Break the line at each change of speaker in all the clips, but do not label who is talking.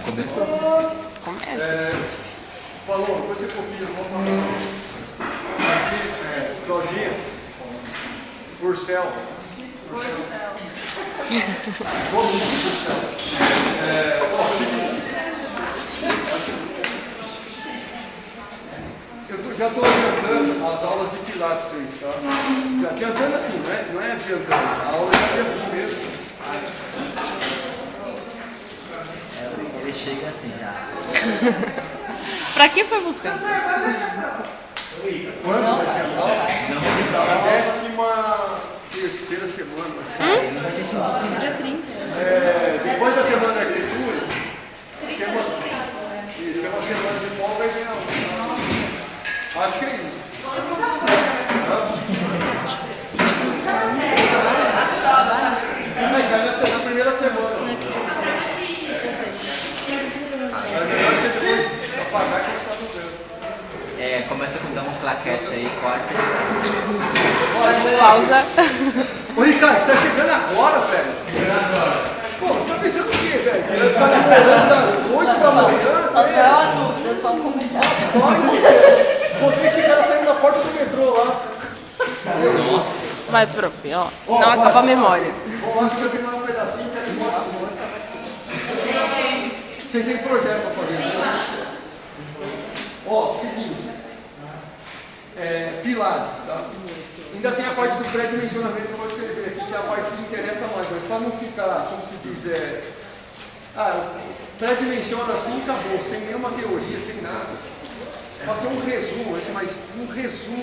Começa.
Falou, depois você copia, vamos falar. Aqui, Claudinha. Porcel.
Porcel.
Vamos Porcel. Eu já estou adiantando as aulas de Pilates para vocês, tá? Já adiantando assim, não é adiantando. A aula já é assim mesmo.
Ele chega assim já.
Pra que foi buscar?
Quando vai ser a aula? Na 13ª semana.
Dia 30.
Depois da semana de arquitetura, tem uma semana de folga e vem a aula. Acho que é isso. Na primeira semana. É melhor você depois apagar e começar do zero.
Começa com dar uma plaquete aí, corta.
Pausa.
Ô Ricardo, você tá chegando agora, velho? Pô, você tá pensando o quê, velho? Você tá demorando das 8 da manhã?
Não é uma dúvida, é só um comentário.
Você que esse cara saindo da porta do metrô lá.
Nossa.
Vai, prof, ó. Senão acaba a memória.
Bom, antes que eu terminar um pedacinho, quero ir embora. Vocês têm projeto pra fazer, né? Ó, seguinte. Pilates, tá? Ainda tem a parte do pré-dimensionamento que eu vou escrever aqui, que é a parte que interessa mais, mas para não ficar, como se diz, pré-dimensiona assim e acabou, sem nenhuma teoria, sem nada. Para ser um resumo,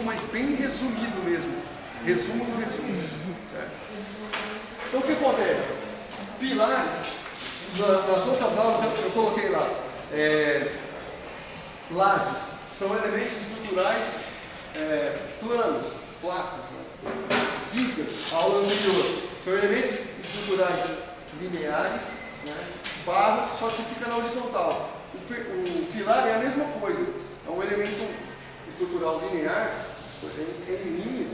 mas bem resumido mesmo. Resumo do resumo. Certo? Então o que acontece? Pilares, nas outras aulas eu coloquei lá, lajes, são elementos estruturais planos, placas, né? Vigas, aula anterior, são elementos estruturais lineares, né? Barras, só que fica na horizontal. O pilar é a mesma coisa, é um elemento estrutural linear, em linha,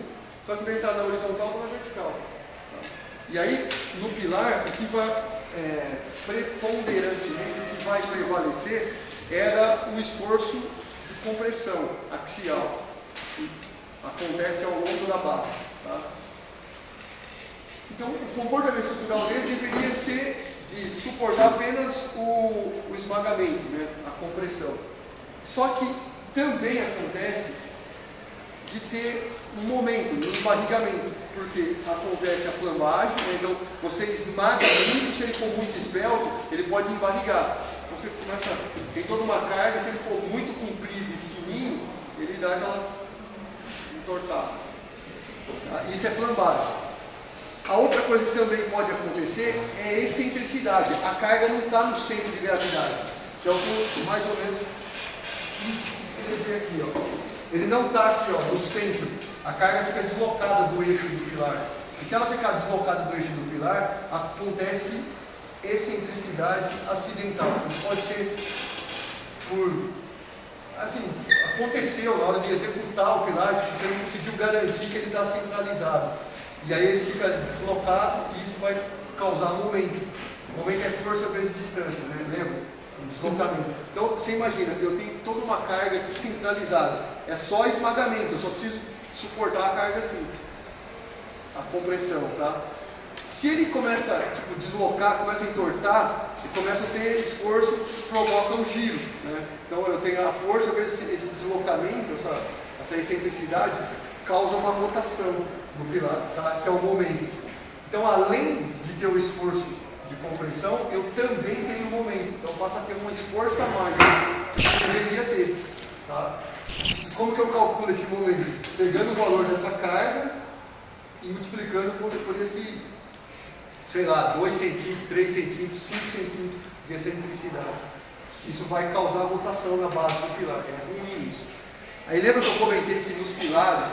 só que em vez de estar na horizontal, está na vertical. Tá? E aí, no pilar, o que vai preponderantemente, o que vai prevalecer era o esforço de compressão axial, que acontece ao longo da barra. Tá? Então, o comportamento estrutural dele deveria ser de suportar apenas o esmagamento, né? A compressão. Só que também acontece de ter um momento, um embarrigamento, porque acontece a flambagem, né? Então você esmaga muito, se ele for muito esbelto, ele pode embarrigar. Então você começa, tem toda uma carga, se ele for muito comprido e fininho, ele dá aquela entortada. Tá? Isso é flambagem. A outra coisa que também pode acontecer é excentricidade. A carga não está no centro de gravidade. Que é o que eu mais ou menos escrever aqui. Ó. Ele não está aqui, ó, no centro. A carga fica deslocada do eixo do pilar. E se ela ficar deslocada do eixo do pilar, acontece excentricidade acidental. Isso pode ser por... Assim, aconteceu na hora de executar o pilar, você não conseguiu garantir que ele está centralizado. E aí ele fica deslocado e isso vai causar momento. Momento é força vezes distância, né? Lembra? Deslocamento. Então, você imagina, eu tenho toda uma carga centralizada. É só esmagamento, eu só preciso suportar a carga assim. A compressão, tá? Se ele começa a deslocar, começa a entortar, ele começa a ter esforço que provoca um giro, né? Então eu tenho a força vezes esse deslocamento, essa excentricidade, causa uma rotação no pilar, tá? Que é o momento. Então, além de ter o esforço de compressão, eu também tenho um momento. Então, eu passo a ter um esforço a mais que eu deveria ter. Tá? Como que eu calculo esse momento? Pegando o valor dessa carga e multiplicando por esse, sei lá, 2 centímetros, 3 centímetros, 5 centímetros de excentricidade. Isso vai causar rotação na base do pilar, é ruim isso. Aí lembra que eu comentei que nos pilares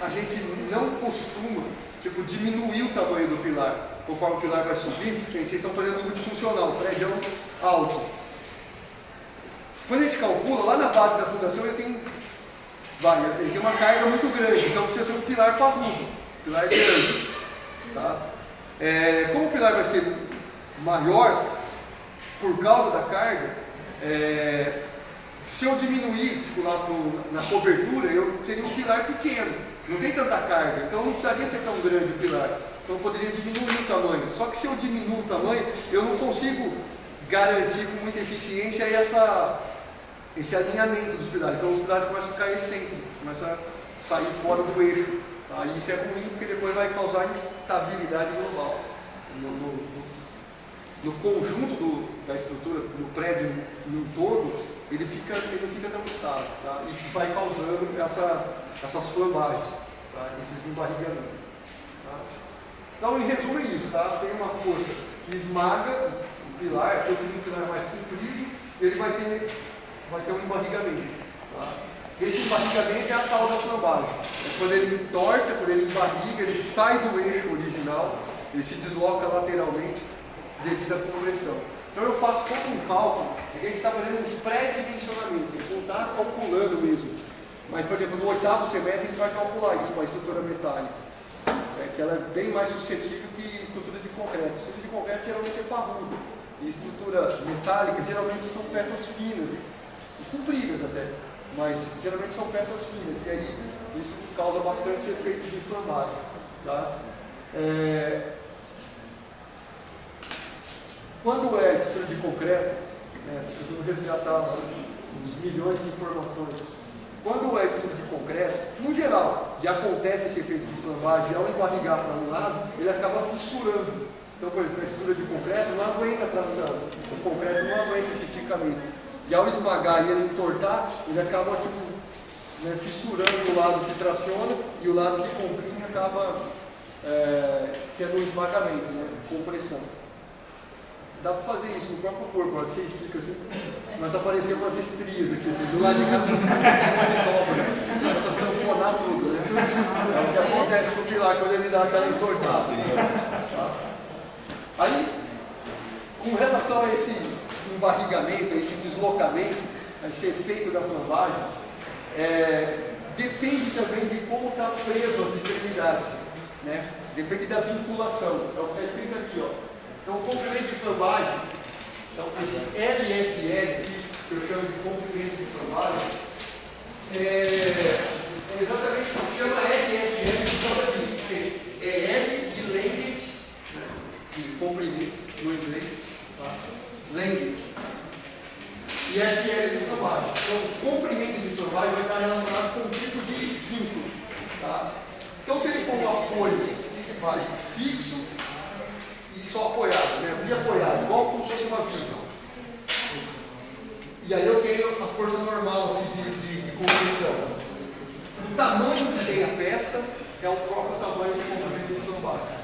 a gente não costuma diminuir o tamanho do pilar conforme o pilar vai subindo. Vocês estão fazendo multifuncional, prédio alto. Quando a gente calcula, lá na base da fundação ele tem uma carga muito grande, então precisa ser um pilar parrudo, pilar grande. Tá? Como o pilar vai ser maior, por causa da carga, se eu diminuir tipo, lá na cobertura, eu teria um pilar pequeno, não tem tanta carga, então não precisaria ser tão grande o pilar. Então eu poderia diminuir o tamanho. Só que se eu diminuo o tamanho, eu não consigo garantir com muita eficiência esse alinhamento dos pilares. Então os pilares começam a ficar excêntricos, começam a sair fora do eixo. Tá? E isso é ruim porque depois vai causar instabilidade global. No conjunto da estrutura, no prédio no todo, ele não fica tão estável. Tá? E vai causando essas flambagens, tá? Esses embarrigamentos. Tá? Então, em resumo, é isso. Tá? Tem uma força que esmaga o pilar, eu fiz um pilar mais comprido, ele vai ter um embarrigamento. Tá? Esse embarrigamento é a tal da flambagem. É quando ele entorta, quando ele embarriga, ele sai do eixo original, ele se desloca lateralmente devido à compressão. Então eu faço todo um cálculo, a gente está fazendo um pré-dimensionamento, a gente não está calculando mesmo. Mas, por exemplo, no 8º semestre a gente vai calcular isso com a estrutura metálica, que ela é bem mais suscetível que estrutura de concreto. Estrutura de concreto geralmente é parruda, e estrutura metálica geralmente são peças finas e compridas até, mas geralmente são peças finas, e aí isso causa bastante efeito de flambagem. Tá? Quando é estrutura de concreto, eu vou resgatar uns milhões de informações. Quando é estrutura de concreto, no geral, e acontece esse efeito de flambagem, ao embarrigar para um lado, ele acaba fissurando. Então, por exemplo, a estrutura de concreto não aguenta a tração, o concreto não aguenta esse esticamento. E ao esmagar e ele entortar, ele acaba fissurando o lado que traciona e o lado que comprime acaba tendo um esmagamento, compressão. Dá para fazer isso no próprio corpo, a hora que você estica assim, mas aparecer umas estrias aqui, assim, do lado de cá, começa a sanfonar tudo, né? É o que acontece com o pilar quando ele dá aquela entortada. Tá? Aí, com relação a esse embarrigamento, a esse deslocamento, a esse efeito da flambagem, depende também de como está preso as extremidades, né? Depende da vinculação, é o que está escrito aqui, ó. Então, o comprimento de flambagem, então, esse LFL, que eu chamo de comprimento de flambagem, é exatamente o que chama LFL por causa disso, porque é L de Language, de comprimento no inglês, tá? Language, e FL de flambagem. Então, o comprimento de flambagem vai estar relacionado com o tipo de vínculo. Tá? Então, se ele for um apoio fixo, só apoiado, biapoiado, igual como se fosse uma viga. E aí eu tenho a força normal de compressão. O tamanho que tem a peça é o próprio tamanho do comprimento de flambagem.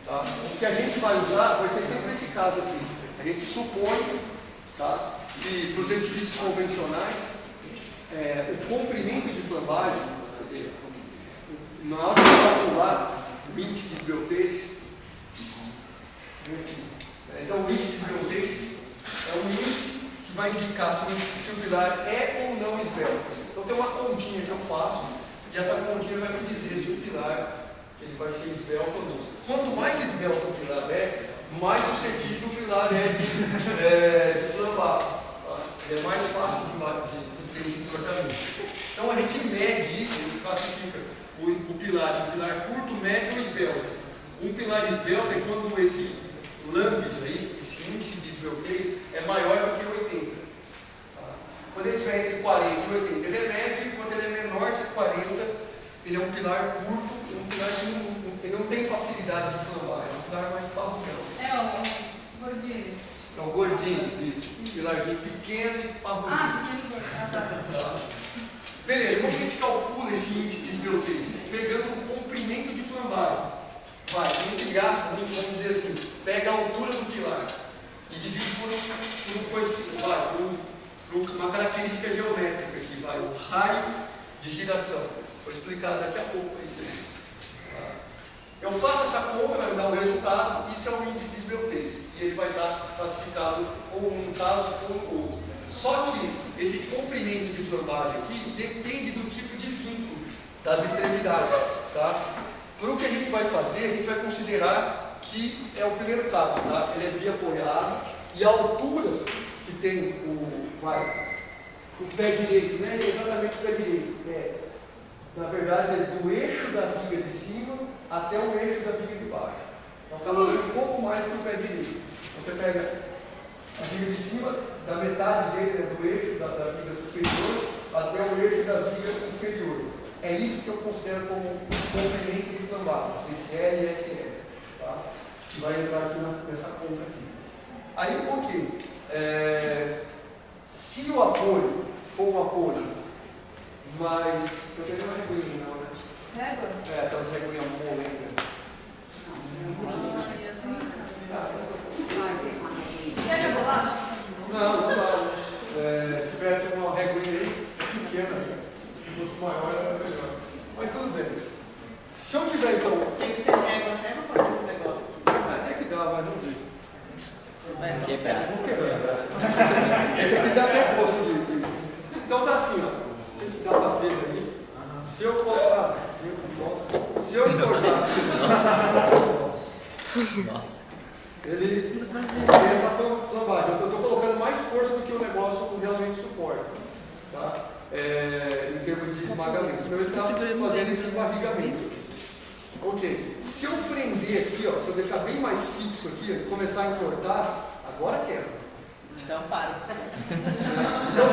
Tá? O que a gente vai usar vai ser sempre esse caso aqui. A gente supõe, tá, que para os edifícios convencionais, o comprimento de flambagem, quer dizer, na hora de calcular o índice de esbeltez, então o índice de esbeltez é um índice que vai indicar se o pilar é ou não esbelto. Então tem uma continha que eu faço e essa continha vai me dizer se o pilar ele vai ser esbelto ou não. Quanto mais esbelto o pilar mais suscetível o pilar de flambar. Tá? É mais fácil de ter esse entortamento. Então a gente mede isso, a gente classifica o pilar curto, médio ou esbelto. Um pilar esbelto é quando esse lambda aí, esse índice de esbeltez é maior do que 80. Tá? Quando ele estiver entre 40 e 80, ele é médio, e quando ele é menor que 40, ele é um pilar curto, um pilar que ele não tem facilidade de flambar, é um pilar mais parrudão.
O gordinhos.
É o gordinhos, isso. Um pilarzinho pequeno e parrudinho.
Pequeno e tá.
Beleza, como a gente calcula esse índice de esbeltez? Pegando o comprimento de flambagem. Vai, vamos dizer assim, pega a altura do pilar e divide por uma característica geométrica aqui, vai, o raio de giração. Vou explicar daqui a pouco isso aí. Eu faço essa conta, vai me dar o resultado, isso é o índice de esbeltez. E ele vai estar classificado ou num caso ou no outro. Só que esse comprimento de flambagem aqui depende do tipo de vínculo das extremidades. Tá? Então, o que a gente vai fazer, a gente vai considerar que é o primeiro caso, tá? Ele é biapoiado e a altura tem o pé direito, né? Exatamente o pé direito. Na verdade, é do eixo da viga de cima até o eixo da viga de baixo. Então está movendo um pouco mais que o pé direito. Então, você pega a viga de cima, da metade dele, do eixo da viga superior até o eixo da viga inferior. É isso que eu considero como comprimento de flambagem, esse LFL. Tá? Que vai entrar aqui nessa conta aqui. Aí, ok. Se o apoio for um apoio, mas eu tenho uma reguinha, não, né?
Régua?
Aquelas reguinhas molengas.
Quer a bolacha?
Não dá. Se tivesse uma reguinha aí, pequena, se fosse maior, era melhor. Mas tudo bem. Se eu tiver, então.
Tem que ser régua, régua pode ser esse negócio aqui.
Até que dá, mas não digo.
Mas
Quebrar.
Esse aqui dá até gosto de. Então tá assim, ó. Não sei se dá pra ver aí. Se eu colocar. Se eu entortar.
Nossa.
Ele tem essa flambagem. Eu estou colocando mais força do que o negócio realmente suporta. Tá? Em termos de esmagamento. Então ele está fazendo esse embarrigamento. Ok. Se eu prender aqui, ó, se eu deixar bem mais fixo aqui e começar a entortar, agora quebra.
Então para.
Então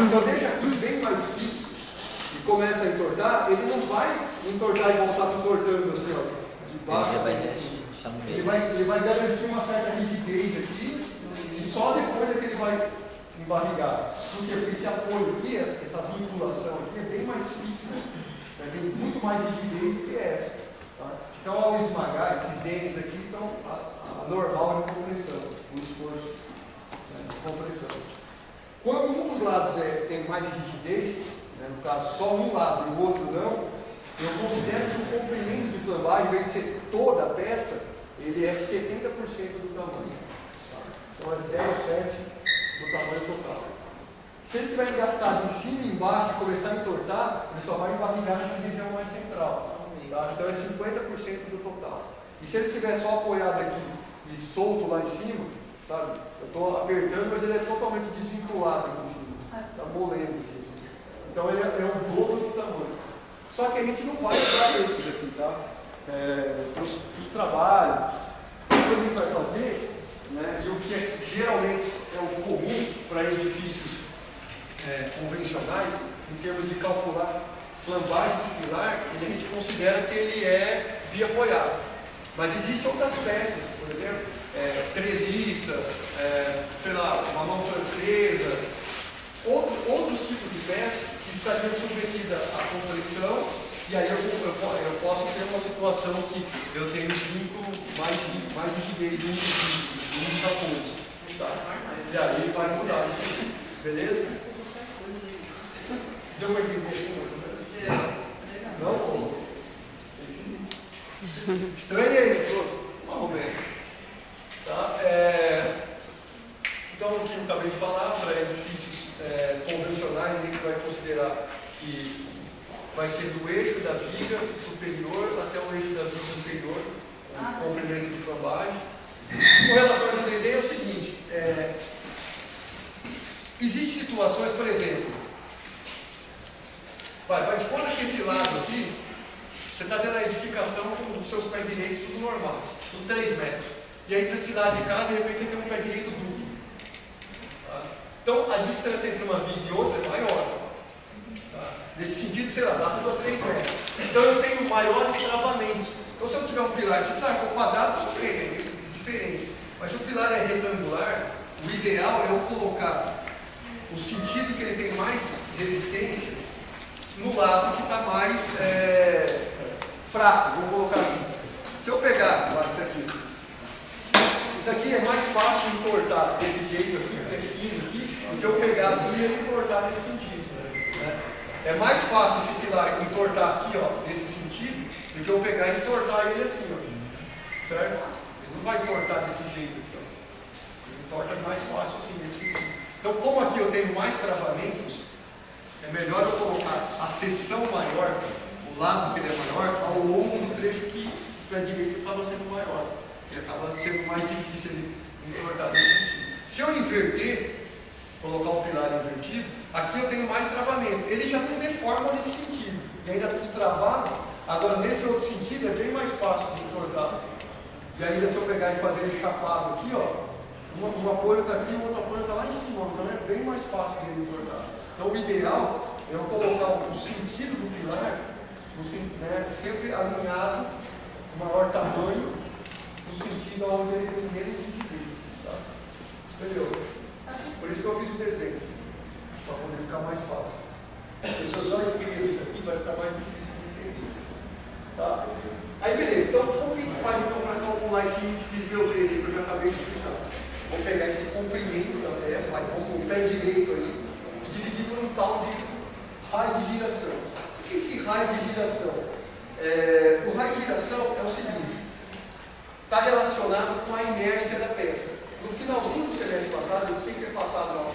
se eu deixo aqui bem mais fixo e começa a entortar, ele não vai entortar e voltar entortando assim, ó, de baixo. Ele vai garantir uma certa rigidez aqui e só depois é que ele vai embarrigar. Por quê? Porque esse apoio aqui, essa vinculação aqui é bem mais fixa, né? Tem muito mais rigidez do que essa. Tá? Então, ao esmagar, esses N's aqui são a normal de compressão, o esforço, né, de compressão. Quando um dos lados tem mais rigidez, né, no caso só um lado e o outro não, eu considero que o comprimento de flambagem, ao invés de ser toda a peça, ele é 70% do tamanho. Tá? Então é 0,7 do tamanho total. Se ele tiver engastado em cima e embaixo e começar a entortar, ele só vai embarrigar nessa região mais central. Tá? Então é 50% do total. E se ele estiver só apoiado aqui e solto lá em cima, sabe? Eu estou apertando, mas ele é totalmente desvinculado aqui em cima. Está molendo aqui. Assim. Então ele é o dobro do tamanho. Só que a gente não vai usar esses aqui, tá? Para os trabalhos. O que a gente vai fazer, né, e o que geralmente é o comum para edifícios convencionais, em termos de calcular flambagem de pilar, a gente considera que ele é biapoiado. Mas existem outras peças, por exemplo, treliça, sei lá, uma mão francesa, outros tipos de peças que estariam submetidas à compressão, e aí eu posso ter uma situação que eu tenho mais rigidez de um dos apoios. Tá? E aí vai mudar isso. Beleza? Deu para entender? Não? Sim. Estranhei, mais ou menos. Tá? Então, o que eu acabei de falar, para edifícios convencionais, a gente vai considerar que vai ser do eixo da viga superior até o eixo da viga inferior, comprimento de flambagem. Com relação a esse desenho é o seguinte, existem situações, por exemplo, vai de conta que esse lado aqui, você está tendo a edificação com os seus pés direitos tudo normal, tudo 3 metros. E aí desse lado de cá, de repente, você tem um pé direito duplo. Tá? Então, a distância entre uma viga e outra é maior. Tá? Nesse sentido, sei lá, dá tudo a 3 metros. Então, eu tenho maiores travamentos. Então, se eu tiver um pilar, se o pilar for quadrado, tudo bem, é diferente. Mas se o pilar é retangular, o ideal é eu colocar o sentido que ele tem mais resistência no lado que está mais fraco. Vou colocar assim. Se eu pegar, isso aqui é mais fácil de entortar desse jeito aqui, que é fino aqui, do que eu pegar assim e ele entortar nesse sentido. Né? É mais fácil esse pilar entortar aqui, ó, nesse sentido, do que eu pegar e entortar ele assim, ó. Certo? Ele não vai entortar desse jeito aqui, ó. Ele entorta mais fácil assim, nesse sentido. Então, como aqui eu tenho mais travamentos, é melhor eu colocar a seção maior, o lado que ele é maior, ao longo do trecho que para a direita acaba sendo maior, que acaba sendo mais difícil ele entortar nesse sentido. Se eu inverter, colocar o pilar invertido, aqui eu tenho mais travamento. Ele já não deforma nesse sentido, e ainda tudo travado. Agora, nesse outro sentido, é bem mais fácil de entortar. E ainda se eu pegar e fazer ele chapado aqui, ó, um apoio está aqui, o outro apoio está lá em cima, então é bem mais fácil de ele entortar. Então, o ideal é eu colocar o sentido do pilar, né, sempre alinhado, maior tamanho, no sentido onde ele tem menos rigidez. Tá? Entendeu? Por isso que eu fiz o desenho, para poder ficar mais fácil. Se eu só escrever isso aqui, vai ficar mais difícil de entender. Tá? Aí beleza, então como que a gente faz então, para calcular esse índice de esbelteza que eu já acabei de explicar? Vou pegar esse comprimento da peça, vamos o pé direito aí, e dividir por um tal de raio de giração. O que é esse raio de giração? O raio de giração é o seguinte, está relacionado com a inércia da peça. No finalzinho do semestre passado, eu tinha que ter passado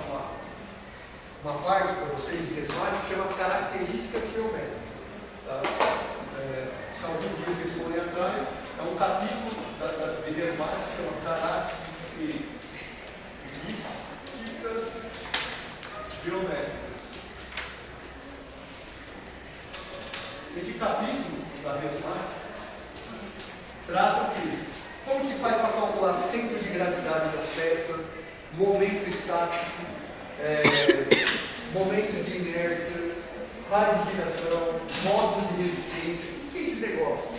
uma parte para vocês de resmate que chama características geométricas. Tá? Se algum dia vocês forem atrás, é um capítulo de resmate que chama características geométricas. Esse capítulo da resmate trata o quê? Como que faz para calcular centro de gravidade das peças, momento estático, momento de inércia, raio de giração, módulo de resistência, o que é esses negócios?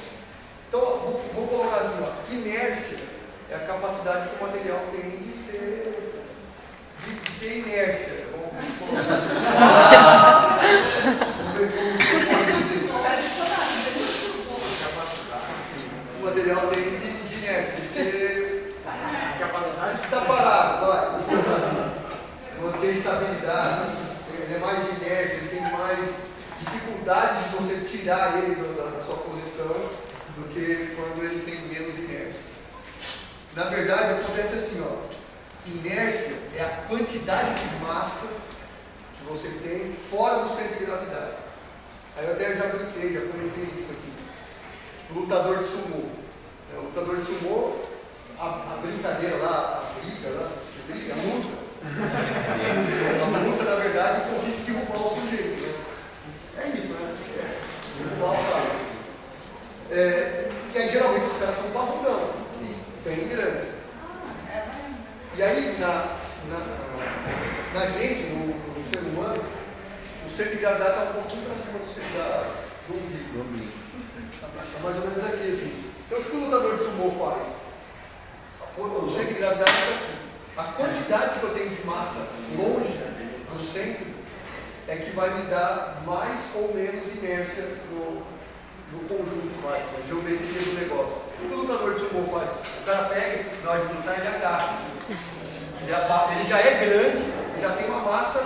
Então, vou colocar assim, ó, inércia é a capacidade que o material tem de ter inércia. Vamos colocar assim. Vamos ver como pode dizer. O material tem de inércia, de ser capacidade de estar parado, vai. Não tem estabilidade, ele é mais inércia, ele tem mais dificuldade de você tirar ele da sua posição do que quando ele tem menos inércia. Na verdade, acontece assim, ó, inércia é a quantidade de massa que você tem fora do centro de gravidade. Aí eu até já brinquei, já comentei isso aqui. Tipo, lutador de sumô. O lutador de sumô, a brincadeira lá, a luta. A luta, na verdade, consiste em derrubar o sujeito. Né? É isso, né? Derrubar o cara. E aí, geralmente, os caras são barrudão. Bem grande. E aí, na gente, no ser humano, o centro de gravidade está um pouquinho para cima do umbigo. Está mais ou menos aqui, assim. Então, o que o lutador de sumô faz? O centro de gravidade está aqui. A quantidade que eu tenho de massa longe do centro é que vai me dar mais ou menos inércia no conjunto, na geometria do negócio. O que o lutador de sumô faz? O cara pega, na hora de lutar, ele agacha. Assim. Ele já é grande, ele já tem uma massa,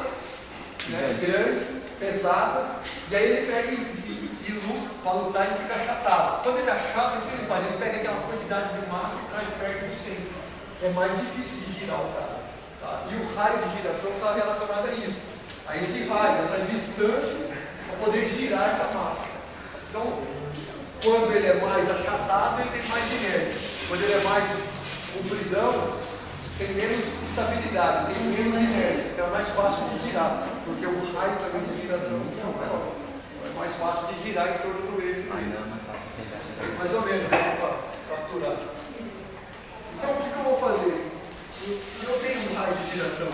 né, grande, pesada, e aí ele pega e luta para lutar e fica achatado. Quando ele achata, o que ele faz? Ele pega aquela quantidade de massa e traz perto do centro. É mais difícil de girar o cara. Tá? E o raio de giração está relacionado a isso. A esse raio, essa distância, para poder girar essa massa. Então, quando ele é mais achatado, ele tem mais inércia. Quando ele é mais compridão, tem menos estabilidade, tem menos inércia. Então é mais fácil de girar, porque o raio também de giração é mais fácil de girar em torno do eixo.
Ainda é mais fácil pegar.
Mais ou menos, para capturar. Então, o que eu vou fazer? Se eu tenho um raio de giração,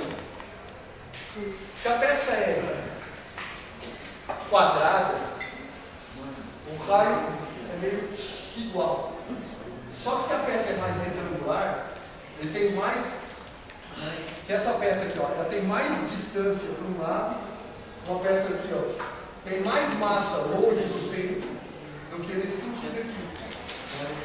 se a peça é quadrada, o raio é meio igual. Só que se a peça é mais retangular, ele tem mais. Se essa peça aqui, ó, ela tem mais distância para um lado, uma peça aqui, ó, tem mais massa longe do centro do que nesse sentido aqui.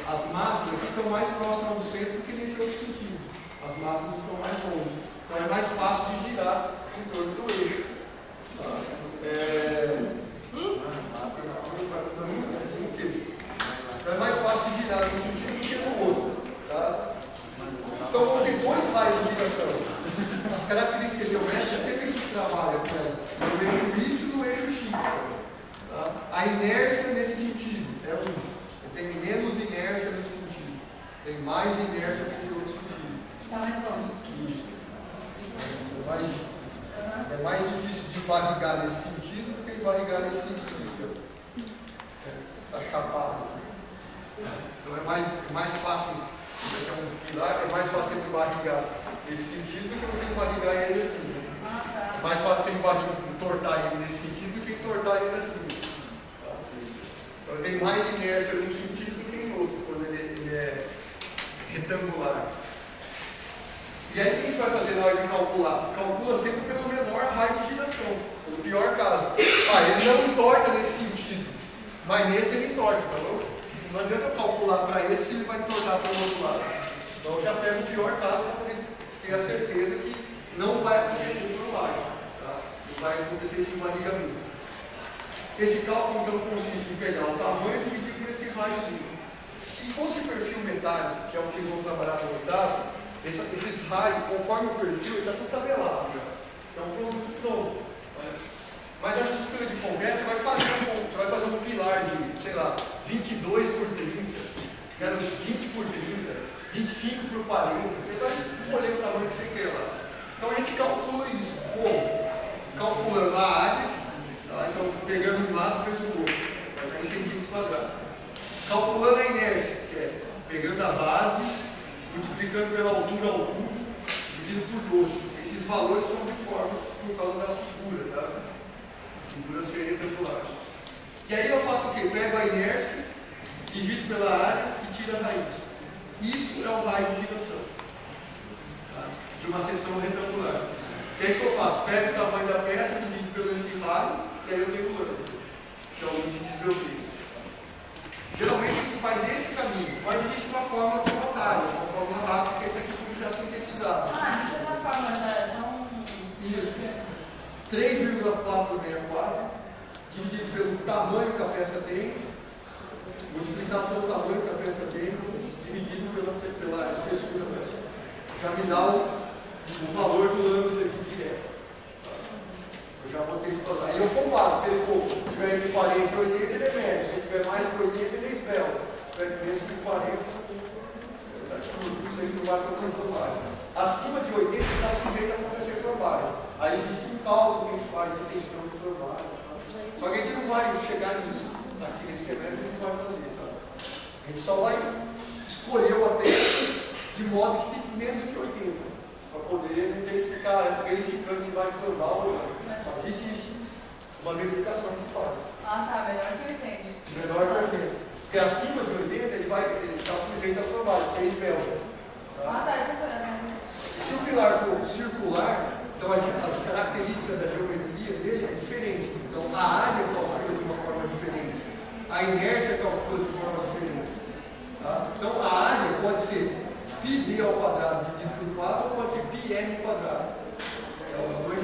As massas aqui estão mais próximas do centro do que nesse outro sentido. As massas estão mais longe. Então é mais fácil de girar em torno do eixo. Então é mais fácil de girar num sentido do que no outro. Tá? Então vamos ter dois raios de giração. As características geométricas sempre a gente trabalha no eixo Y e no eixo X. Tá? A inércia nesse sentido é um. Tem menos inércia nesse sentido. Tem mais inércia nesse outro sentido.
Está mais longe.
Isso. É mais difícil de barrigar nesse sentido do que de barrigar nesse sentido. Está chapado assim. Então é mais fácil, isso aqui é um pilar, é mais fácil de barrigar nesse sentido do que você barrigar ele assim. É mais fácil você entortar ele nesse sentido do que entortar ele assim. Então ele tem mais inércia num sentido do que em outro, quando ele é retangular. E aí o que a gente vai fazer na hora de calcular? Calcula sempre pelo menor raio de giração, pelo pior caso. Ele não entorta nesse sentido, mas nesse ele entorta, tá bom? Não adianta eu calcular para esse se ele vai entortar para o outro lado. Então eu já pego o pior caso para poder ter a certeza que não vai acontecer por baixo. Tá? Não vai acontecer esse barrigamento. Esse cálculo então consiste em pegar o tamanho e dividir por esse raiozinho. Se fosse perfil metálico, que é o que vocês vão trabalhar no oitavo, esses raios, conforme o perfil, ele está tudo tabelado já. É um produto pronto. Mas a estrutura de concreto, você vai fazer um pilar de, sei lá, 22 por 30, 20 por 30, 25 por 40. Você vai escolher o tamanho que você quer lá. Então a gente calcula isso. Como? Calculando a área. Tá? Então, pegando um lado, fez o outro. Vai estar em centímetros quadrados. Calculando a inércia, que é pegando a base, multiplicando pela altura ao cubo, dividido por 12. Esses valores estão de forma por causa da figura, tá? A figura ser retangular. E aí eu faço o quê? Pego a inércia, divido pela área e tiro a raiz. Isso é o raio de giração, tá? De uma seção retangular. E aí o que eu faço? Pego o tamanho da peça, divido pelo esse raio, e aí eu tenho o ângulo, que é o índice de esbeltez. Geralmente a gente faz esse caminho, mas existe uma fórmula de atalho, uma fórmula rápida, que é esse aqui tudo já sintetizado.
Isso é uma fórmula, são...
Isso. 3,464 dividido pelo tamanho que a peça tem, multiplicado pelo tamanho que a peça tem, dividido pela espessura. Já me dá o valor do ângulo aqui direto. Eu já botei isso para lá. Aí eu comparo, se ele tiver entre 40 e 80, ele é médio. Se ele tiver mais que 80, ele é esbelto. Se tiver menos que 40, isso aí não vai acontecer flambagem. Acima de 80, ele está sujeito a acontecer flambagem. Aí existe um cálculo que a gente faz de tensão de flambagem. Só que a gente não vai chegar nisso aqui nesse semestre, a gente vai fazer. Tá? A gente só vai escolher uma peça de modo que fique menos que 80. Para poder ficar verificando se vai flambar ou não. Mas existe uma verificação que faz.
Melhor que 80.
Menor que 80. Porque acima de 80 ele está sujeito a flambar, porque é esbelto. Tá?
Isso é.
E se o pilar for circular, então as características da geometria dele é diferente. Então a área calcula de uma forma diferente. A inércia calcula de forma diferente. Tá? Então a área pode ser πd ao quadrado dividido por 4 ou pode ser πr ao quadrado. Os dois